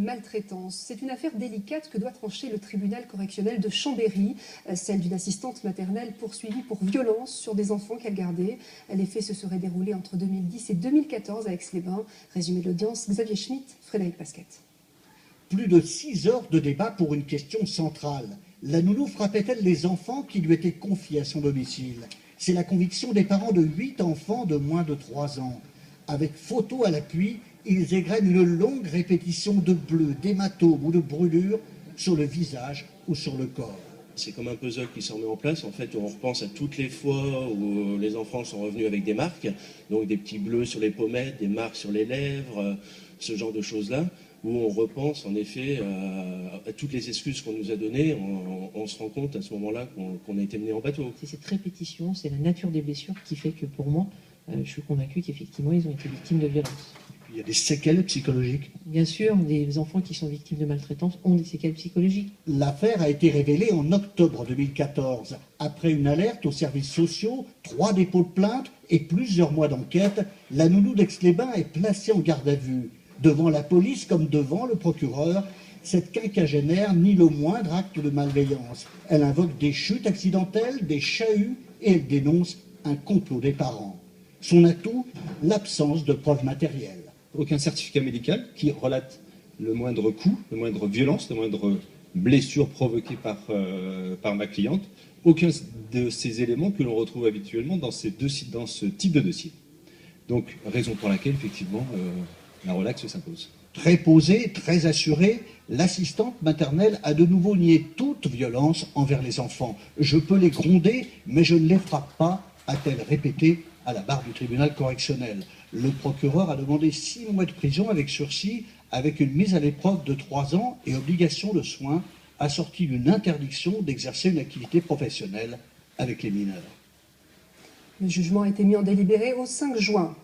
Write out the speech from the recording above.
maltraitance. C'est une affaire délicate que doit trancher le tribunal correctionnel de Chambéry, celle d'une assistante maternelle poursuivie pour violence sur des enfants qu'elle gardait. Les faits se seraient déroulés entre 2010 et 2014 à Aix-les-Bains. Résumé de l'audience, Xavier Schmitt, Frédéric Pasquette. Plus de 6 heures de débat pour une question centrale. La nounou frappait-elle les enfants qui lui étaient confiés à son domicile? C'est la conviction des parents de 8 enfants de moins de 3 ans. Avec photo à l'appui, ils égrènent une longue répétition de bleus, d'hématomes ou de brûlures sur le visage ou sur le corps. C'est comme un puzzle qui se remet en place. En fait, on repense à toutes les fois où les enfants sont revenus avec des marques, donc des petits bleus sur les pommettes, des marques sur les lèvres, ce genre de choses-là, où on repense en effet à toutes les excuses qu'on nous a données. On se rend compte à ce moment-là qu'on a été mené en bateau. C'est cette répétition, c'est la nature des blessures qui fait que pour moi, je suis convaincu qu'effectivement, ils ont été victimes de violences. Il y a des séquelles psychologiques. Bien sûr, des enfants qui sont victimes de maltraitance ont des séquelles psychologiques. L'affaire a été révélée en octobre 2014. Après une alerte aux services sociaux, 3 dépôts de plainte et plusieurs mois d'enquête, la nounou d'Aix-les-Bains est placée en garde à vue. Devant la police comme devant le procureur, cette quinquagénaire nie le moindre acte de malveillance. Elle invoque des chutes accidentelles, des chahuts et elle dénonce un complot des parents. Son atout, l'absence de preuves matérielles. Aucun certificat médical qui relate le moindre coup, la moindre violence, la moindre blessure provoquée par ma cliente. Aucun de ces éléments que l'on retrouve habituellement dans ce type de dossier. Donc, raison pour laquelle, effectivement, la relaxe s'impose. Très posée, très assurée, l'assistante maternelle a de nouveau nié toute violence envers les enfants. Je peux les gronder, mais je ne les frappe pas, a-t-elle répété à la barre du tribunal correctionnel. Le procureur a demandé 6 mois de prison avec sursis, avec une mise à l'épreuve de 3 ans et obligation de soins, assortie d'une interdiction d'exercer une activité professionnelle avec les mineurs. Le jugement a été mis en délibéré au 5 juin.